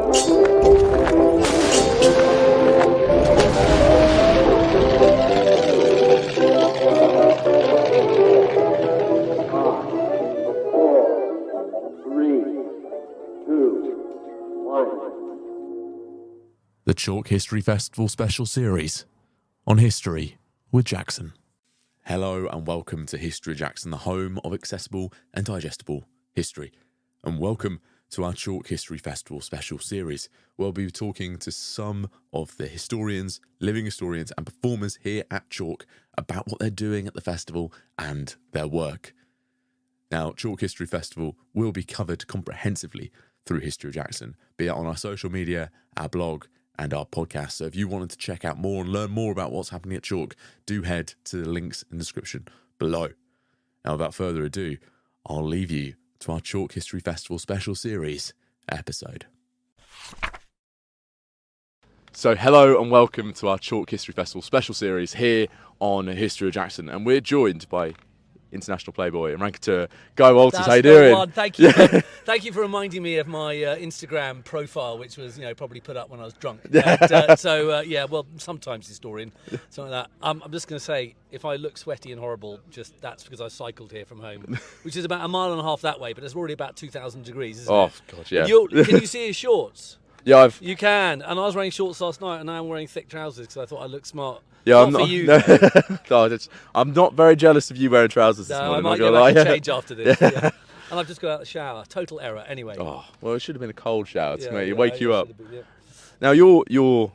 The Chalke History Festival special series on history with Jackson. Hello and welcome to History Jackson, the home of accessible and digestible history. And welcome to our Chalke History Festival special series, where we'll be talking to some of the historians, living historians and performers here at Chalke about what they're doing at the festival and their work. Now, Chalke History Festival will be covered comprehensively through History Jackson, be it on our social media, our blog, and our podcast. So if you wanted to check out more and learn more about what's happening at Chalke, do head to the links in the description below. Now, without further ado, I'll leave you to our Chalke History Festival special series episode. So hello and welcome to our Chalke History Festival special series here on History of Jackson. And we're joined by international playboy and rankateur Guy Walters. How you doing? One. Thank you. Thank you for reminding me of my Instagram profile, which was probably put up when I was drunk. And, well, sometimes historian, something like that. I'm just going to say, if I look sweaty and horrible, just that's because I cycled here from home, which is about a mile and a half that way, but it's already about 2,000 degrees, isn't it? Oh God, yeah. Can you see his shorts? Yeah, You can. And I was wearing shorts last night, and now I'm wearing thick trousers because I thought I looked smart. Yeah, not for you. God, I'm not very jealous of you wearing trousers this morning. I might go back and change after this. Yeah. And I've just got out of the shower. Total error. Anyway. Oh, well, it should have been a cold shower to wake you you up. Been, yeah. Now, you're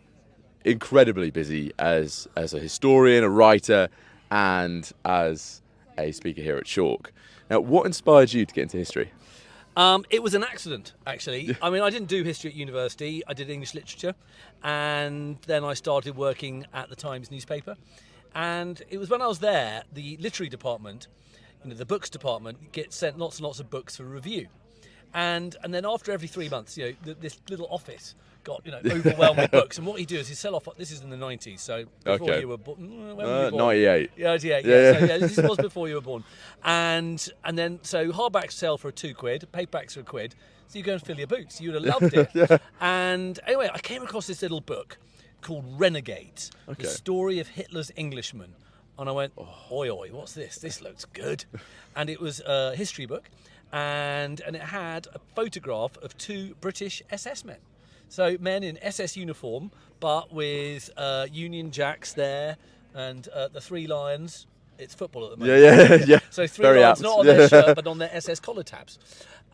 incredibly busy as a historian, a writer, and as a speaker here at Chalke. Now, what inspired you to get into history? It was an accident, actually. I mean, I didn't do history at university. I did English literature. And then I started working at the Times newspaper. And it was when I was there, the literary department, the books department, gets sent lots and lots of books for review. And then after every 3 months, this little office got overwhelmed with books. And what he do is he sell off. This is in the 90s, so before you were born. 98. Yeah. So this was before you were born. And then so hardbacks sell for £2, paperbacks for £1. So you go and fill your boots. You'd have loved it. Yeah. And anyway, I came across this little book called Renegades, the story of Hitler's Englishmen. And I went, oi, what's this? This looks good. And it was a history book, and it had a photograph of 2 British SS men. So men in SS uniform, but with Union Jacks there, and the 3 lions. It's football at the moment. Yeah. So 3 lions, not on their shirt, but on their SS collar tabs.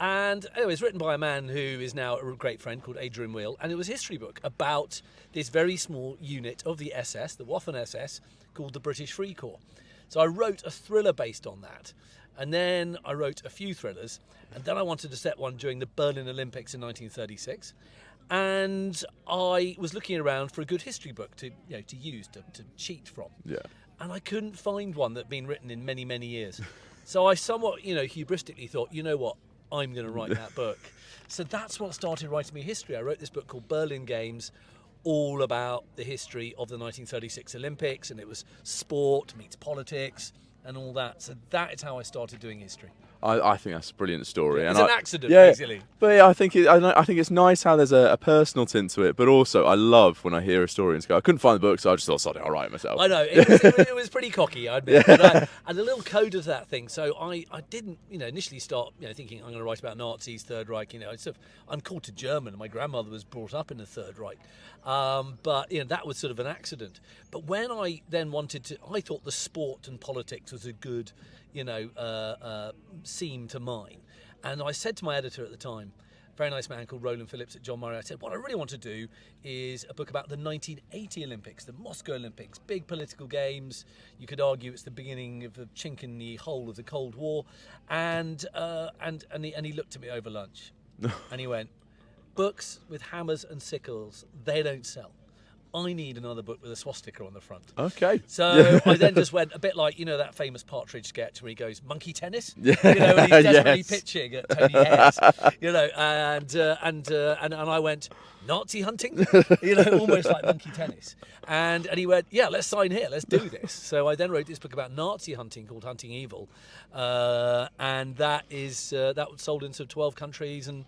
And anyway, it's written by a man who is now a great friend called Adrian Wheel, and it was a history book about this very small unit of the SS, the Waffen SS, called the British Free Corps. So I wrote a thriller based on that, and then I wrote a few thrillers, and then I wanted to set one during the Berlin Olympics in 1936. And I was looking around for a good history book to use to cheat from. Yeah. And I couldn't find one that had been written in many, many years. So I somewhat, hubristically thought, you know what, I'm going to write that book. So that's what started writing me history. I wrote this book called Berlin Games, all about the history of the 1936 Olympics, and it was sport meets politics and all that. So that is how I started doing history. I think that's a brilliant story. It's an accident, basically. But yeah, I think it's nice how there's a personal tint to it. But also, I love when I hear historians go, I couldn't find the book, so I just thought, sorry, I'll write it myself. I know, it was pretty cocky, I admit. But and a little code of that thing. So I didn't, initially start, thinking I'm going to write about Nazis, Third Reich. I'm quarter German. My grandmother was brought up in the Third Reich. But that was sort of an accident. But when I then I thought the sport and politics was a good, seam to mine. And I said to my editor at the time, a very nice man called Roland Phillips at John Murray, I said, what I really want to do is a book about the 1980 Olympics, the Moscow Olympics, big political games. You could argue it's the beginning of a chink in the hole of the Cold War. And he looked at me over lunch and he went, books with hammers and sickles, they don't sell. I need another book with a swastika on the front. Okay. So I then just went a bit like, that famous Partridge sketch where he goes, monkey tennis? Yeah. And he's desperately Yes. pitching at Tony Hayes, and I went, Nazi hunting? Almost like monkey tennis. And he went, yeah, let's sign here, let's do this. So I then wrote this book about Nazi hunting called Hunting Evil. And that was sold in sort of 12 countries. And,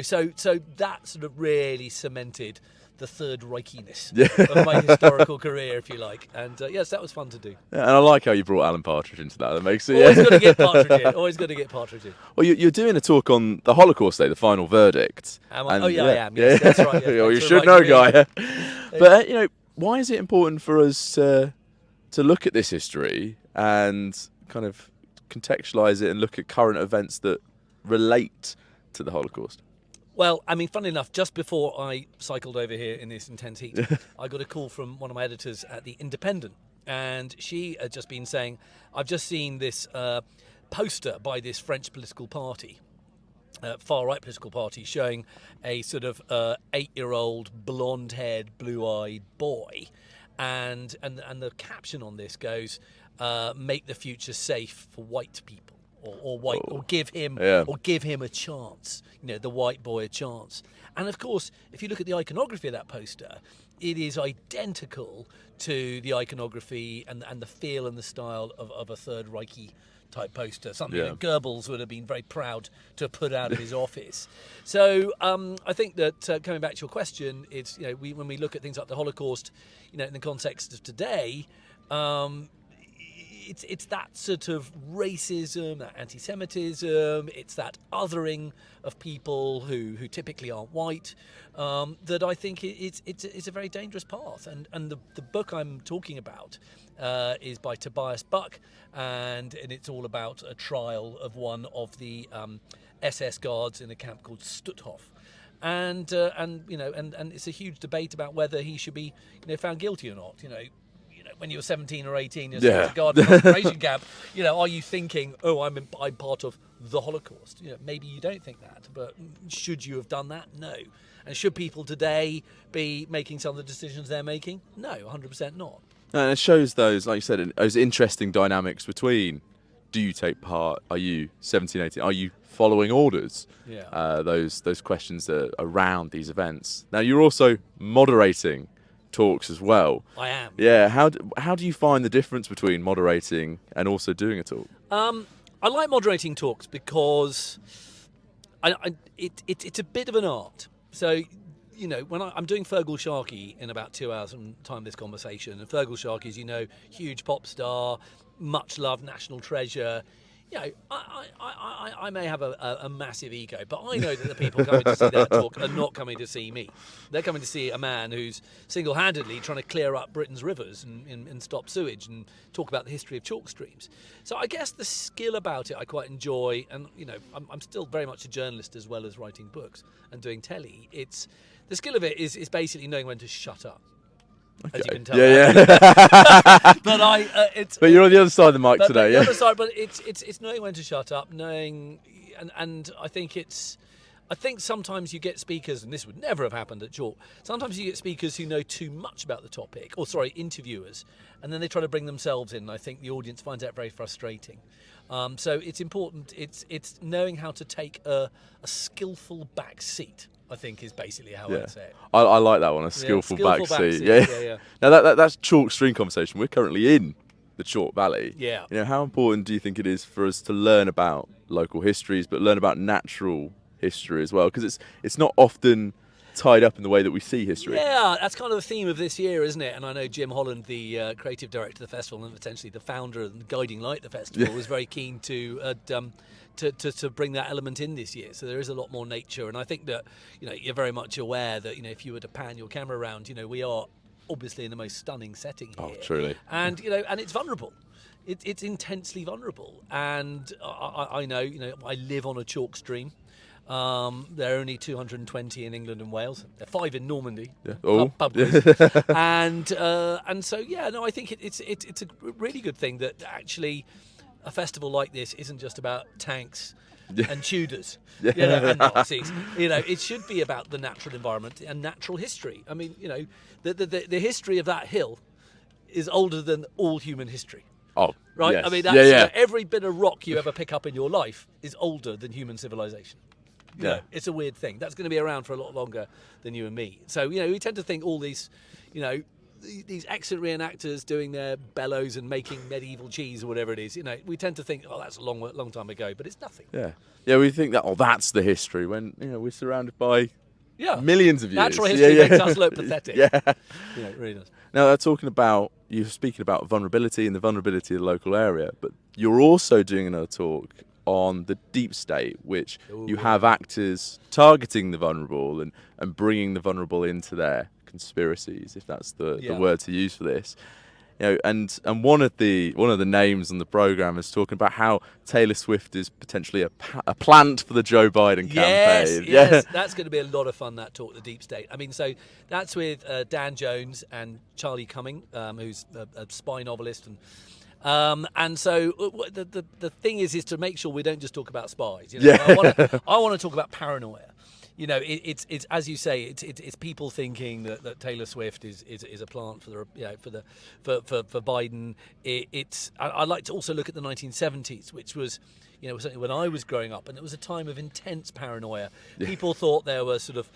so that sort of really cemented the Third Reichiness of my historical career, if you like. And yes, that was fun to do. Yeah, and I like how you brought Alan Partridge into that. That makes it. Always got to get Partridge in. Always got to get Partridge in. Well, you're doing a talk on the Holocaust Day, the final verdict. I am. Yes, that's right. Yeah, Well, you that's should right, know, yeah. Guy. But why is it important for us to look at this history and kind of contextualise it and look at current events that relate to the Holocaust? Well, I mean, funnily enough, just before I cycled over here in this intense heat, I got a call from one of my editors at The Independent, and she had just been saying, I've just seen this poster by this French political party, far-right political party, showing a sort of 8-year-old, blonde-haired, blue-eyed boy, and the caption on this goes, make the future safe for white people. Or give him a chance, the white boy a chance. And of course, if you look at the iconography of that poster, it is identical to the iconography and the feel and the style of a Third Reich type poster, something that Goebbels would have been very proud to have put out of his office. So I think that coming back to your question, it's when we look at things like the Holocaust, in the context of today. It's that sort of racism, that anti-Semitism, it's that othering of people who typically aren't white, that I think it's a very dangerous path. And the book I'm talking about is by Tobias Buck, and it's all about a trial of one of the SS guards in a camp called Stutthof. And it's a huge debate about whether he should be found guilty or not. When you're 17 or 18, you're a guard in a concentration camp. Are you thinking, oh, I'm part of the Holocaust? Maybe you don't think that, but should you have done that? No. And should people today be making some of the decisions they're making? No, 100% not. And it shows those, like you said, those interesting dynamics between, do you take part? Are you 17, 18? Are you following orders? Yeah. Those questions that are around these events. Now, you're also moderating talks as well. I am. Yeah. How do you find the difference between moderating and also doing a talk? I like moderating talks because it's a bit of an art. So, when I'm doing Fergal Sharkey in about 2 hours from time of this conversation, and Fergal Sharkey is, huge pop star, much loved national treasure. I may have a massive ego, but I know that the people coming to see that talk are not coming to see me. They're coming to see a man who's single-handedly trying to clear up Britain's rivers and stop sewage and talk about the history of chalk streams. So I guess the skill about it I quite enjoy, and I'm still very much a journalist as well as writing books and doing telly. The skill of it is basically knowing when to shut up. Okay. As you can tell. Yeah. But you're on the other side of the mic today. The other side, but it's knowing when to shut up, knowing, and I think sometimes you get speakers, and this would never have happened at Chalk. Sometimes you get speakers who know too much about the topic, interviewers, and then they try to bring themselves in. And I think the audience finds that very frustrating. So it's important. It's knowing how to take a skillful back seat, I think, is basically how I'd say it. I like that one, a skillful back seat. Yeah. Now that's Chalk Stream conversation. We're currently in the Chalk Valley. Yeah. How important do you think it is for us to learn about local histories, but learn about natural history as well? Because it's not often tied up in the way that we see history. Yeah, that's kind of the theme of this year, isn't it? And I know Jim Holland, the creative director of the festival and potentially the founder and guiding light of the festival, was very keen to bring that element in this year. So there is a lot more nature, and I think that you're very much aware that if you were to pan your camera around, we are obviously in the most stunning setting here. Oh, truly. And and it's vulnerable. It's intensely vulnerable, and I know I live on a chalk stream. There are only 220 in England and Wales. There are 5 in Normandy. Yeah. Oh. Pub quiz. And so I think it's a really good thing that actually a festival like this isn't just about tanks and Tudors, Yeah. and Nazis. It should be about the natural environment and natural history. I mean, the history of that hill is older than all human history. Oh, Right? yes. I mean, that's, yeah. every bit of rock you ever pick up in your life is older than human civilization. Yeah. It's a weird thing. That's going to be around for a lot longer than you and me. So, we tend to think all these, these excellent reenactors doing their bellows and making medieval cheese or whatever it is, we tend to think, oh, that's a long time ago, but it's nothing. Yeah, we think that, that's the history when, we're surrounded by millions of years. Natural history makes us look pathetic. Yeah. It really does. Now, you're speaking about vulnerability and the vulnerability of the local area, but you're also doing another talk on the deep state, which you have actors targeting the vulnerable and bringing the vulnerable into their conspiracies, if that's the word to use for this. And one of the names on the program is talking about how Taylor Swift is potentially a plant for the Joe Biden campaign. Yes, that's going to be a lot of fun, that talk, the deep state. I mean, so that's with Dan Jones and Charlie Cumming, who's a spy novelist, and so the thing is to make sure we don't just talk about spies. I want to talk about paranoia. It's as you say, it's people thinking that Taylor Swift is a plant for for Biden. I like to also look at the 1970s, which was certainly when I was growing up, and it was a time of intense paranoia. People thought there were sort of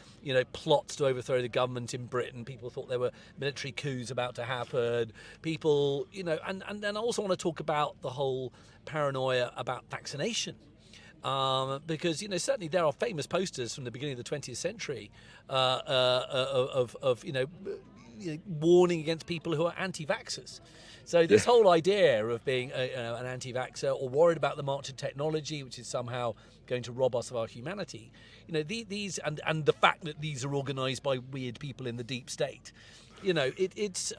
plots to overthrow the government in Britain. People thought there were military coups about to happen. People and then I also want to talk about the whole paranoia about vaccination. Because certainly there are famous posters from the beginning of the 20th century of warning against people who are anti-vaxxers. So this whole idea of being an anti-vaxxer or worried about the march of technology, which is somehow going to rob us of our humanity, these and the fact that these are organised by weird people in the deep state. It's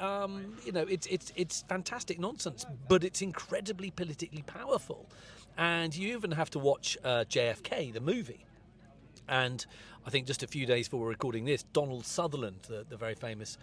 fantastic nonsense, but it's incredibly politically powerful. And you even have to watch JFK, the movie. And I think just a few days before we're recording this, Donald Sutherland, the very famous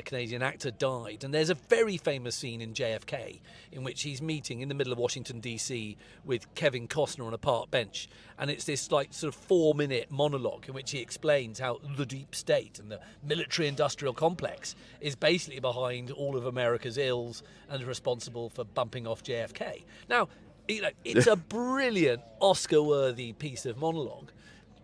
Canadian actor, died. And there's a very famous scene in JFK in which he's meeting in the middle of Washington, D.C. with Kevin Costner on a park bench. And it's this sort of 4-minute monologue in which he explains how the deep state and the military-industrial complex is basically behind all of America's ills and responsible for bumping off JFK. Now, it's a brilliant Oscar-worthy piece of monologue.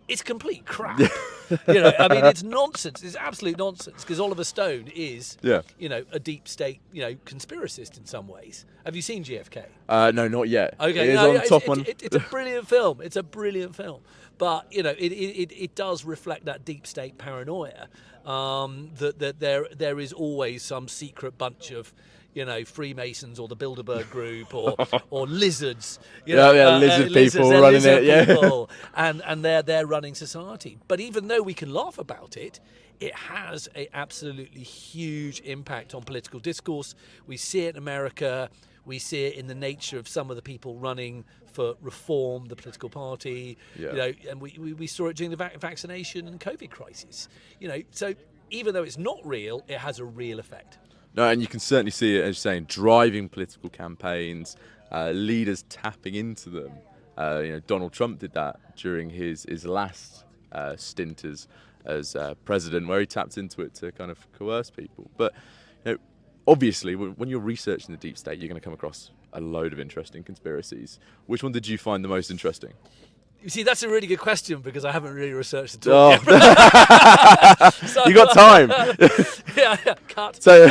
It's complete crap. I mean, it's nonsense. It's absolute nonsense because Oliver Stone is, a deep state, conspiracist in some ways. Have you seen JFK? No, not yet. Okay, it's a brilliant film. It's a brilliant film, but it does reflect that deep state paranoia. That there is always some secret bunch of Freemasons or the Bilderberg Group or lizards. Lizard people running it. And they're running society. But even though we can laugh about it, it has an absolutely huge impact on political discourse. We see it in America. We see it in the nature of some of the people running for Reform, the political party. And we saw it during the vaccination and COVID crisis. So even though it's not real, it has a real effect. No, and you can certainly see it, as you're saying, driving political campaigns, leaders tapping into them. Donald Trump did that during his last stint as president, where he tapped into it to kind of coerce people. But obviously, when you're researching the deep state, you're going to come across a load of interesting conspiracies. Which one did you find the most interesting? You see, that's a really good question because I haven't really researched it all. So, you got time. Cut. So,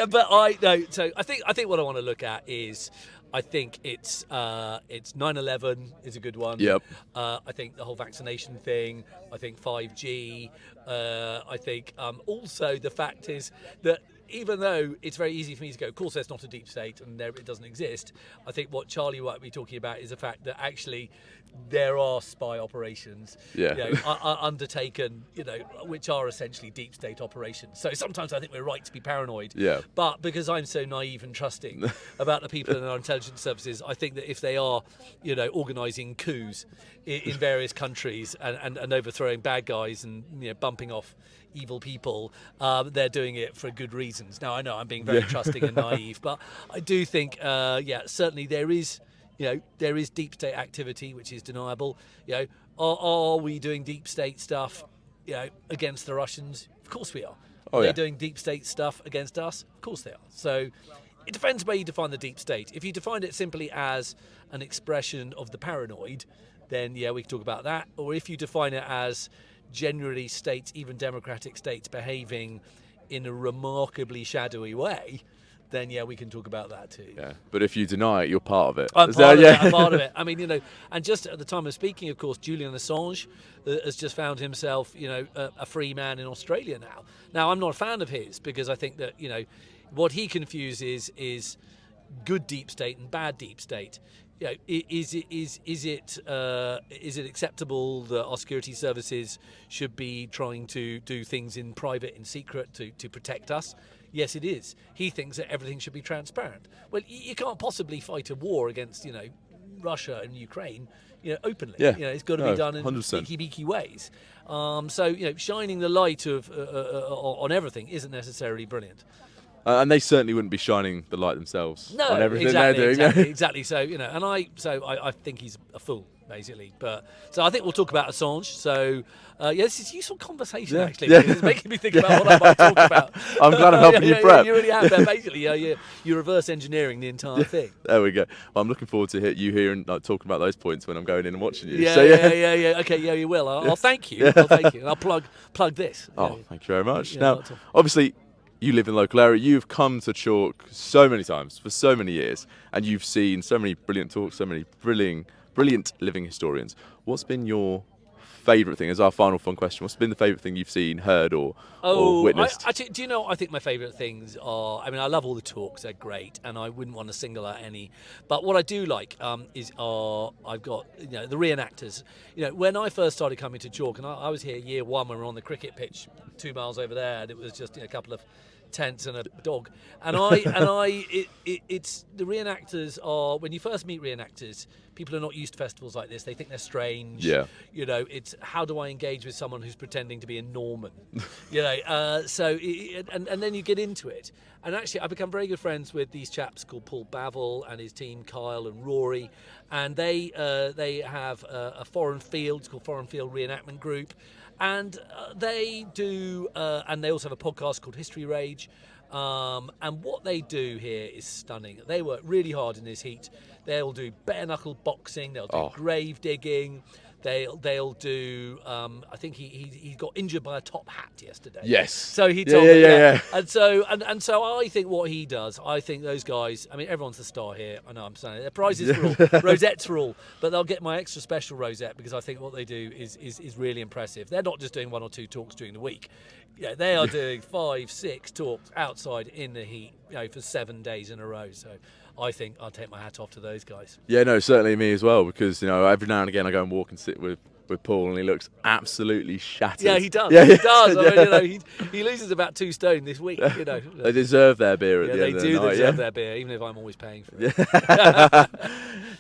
but I think what I want to look at is, I think it's 9/11 is a good one. Yep. I think the whole vaccination thing. I think 5G. I think also the fact is that even though it's very easy for me to go, of course there's not a deep state and it doesn't exist, I think what Charlie might be talking about is the fact that actually there are spy operations undertaken, which are essentially deep state operations. So sometimes I think we're right to be paranoid. Yeah. But because I'm so naive and trusting about the people in our intelligence services, I think that if they are, organising coups in various countries and overthrowing bad guys and bumping off evil people, they're doing it for good reasons. Now I know I'm being very trusting and naive, but I do think certainly there is there is deep state activity which is deniable. Are we doing deep state stuff, against the Russians? Of course we are. Oh, Are yeah. they doing deep state stuff against us? Of course they are. So it depends where you define the deep state. If you define it simply as an expression of the paranoid, then we can talk about that. Or if you define it as generally states, even democratic states, behaving in a remarkably shadowy way, then we can talk about that too. Yeah, but if you deny it, you're part of it. I'm part of it. I'm part of it. I mean, and just at the time of speaking, of course, Julian Assange has just found himself, a free man in Australia now. Now, I'm not a fan of his because I think that, what he confuses is good deep state and bad deep state. Is it acceptable that our security services should be trying to do things in private, in secret, to protect us? Yes, it is. He thinks that everything should be transparent. Well, you can't possibly fight a war against, Russia and Ukraine, openly. Yeah. It's got to be done in 100%. beaky ways. So, shining the light on everything isn't necessarily brilliant. And they certainly wouldn't be shining the light themselves No, on everything exactly, they're doing. exactly. So I think he's a fool, basically. But so I think we'll talk about Assange. So this is useful conversation actually. Yeah. Because it's making me think about what I might talk about. I'm glad I'm helping you prep. You really have. But basically, you're reverse engineering the entire thing. There we go. Well, I'm looking forward to you hearing talking about those points when I'm going in and watching you. Yeah. So, Okay, you will. I'll thank you. I'll thank you. And I'll plug this. Oh, thank you very much. Yeah, Now, not at all. obviously, you live in the local area. You've come to Chalke so many times for so many years, and you've seen so many brilliant talks, so many brilliant living historians. What's been your favourite thing? As our final fun question, what's been the favourite thing you've seen, heard, or witnessed? Actually, do you know? I think my favourite things are. I mean, I love all the talks; they're great, and I wouldn't want to single out any. But what I do like is I've got the reenactors. When I first started coming to Chalke, and I was here year one when we were on the cricket pitch 2 miles over there, and it was just a couple of tents and a dog, it's the reenactors are, when you first meet reenactors, people are not used to festivals like this. They think they're strange. Yeah. It's how do I engage with someone who's pretending to be a Norman? And then you get into it. And actually, I've become very good friends with these chaps called Paul Bavel and his team, Kyle and Rory, and they have a foreign field. It's called Foreign Field Reenactment Group. And they do, and they also have a podcast called History Rage. And what they do here is stunning. They work really hard in this heat. They'll do bare knuckle boxing. They'll do grave digging. They'll do. I think he got injured by a top hat yesterday. Yes. So he told me. Yeah. And so I think what he does. I think those guys. I mean, everyone's the star here. I know I'm saying their prizes for all, rosettes for all, but they'll get my extra special rosette because I think what they do is really impressive. They're not just doing 1 or 2 talks during the week. They are doing 5, 6 talks outside in the heat, for 7 days in a row. So I think I'll take my hat off to those guys. Yeah, no, certainly me as well, because every now and again I go and walk and sit with Paul, and he looks absolutely shattered. Yeah, he does. Yeah. He does. I mean, he loses about 2 stone this week. They deserve their beer at the they end of the do night. deserve their beer, even if I'm always paying for it.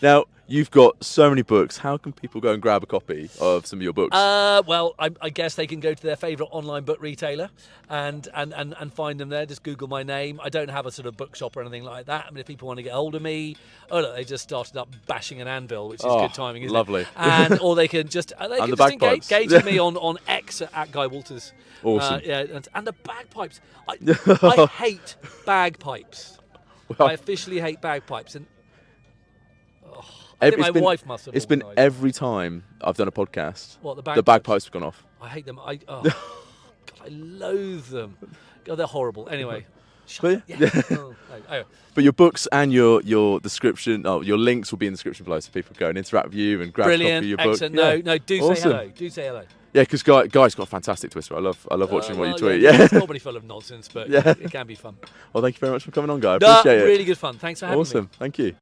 Now, you've got so many books. How can people go and grab a copy of some of your books? Well, I guess they can go to their favourite online book retailer and find them there. Just Google my name. I don't have a sort of bookshop or anything like that. I mean, if people want to get hold of me, look, they just started up bashing an anvil, which is good timing, isn't lovely. it? And or they can just engage with me on X at Guy Walters. Awesome. And the bagpipes. I hate bagpipes. Well, I officially hate bagpipes, and I think my wife must have. It's been organised. every time I've done a podcast. What, the bagpipes have gone off. I hate them. God, I loathe them. God, they're horrible. Anyway. But, Anyway. but your books and your description, your links will be in the description below, so people can go and interact with you and grab a copy of your excellent. book. No, do Awesome. say hello. Do say hello. Yeah, because Guy's got a fantastic Twitter. I love watching what you tweet. Yeah, Yeah. it's normally full of nonsense, but it can be fun. Well, thank you very much for coming on, Guy. I appreciate it. Really good fun. Thanks for having me. Awesome. Thank you.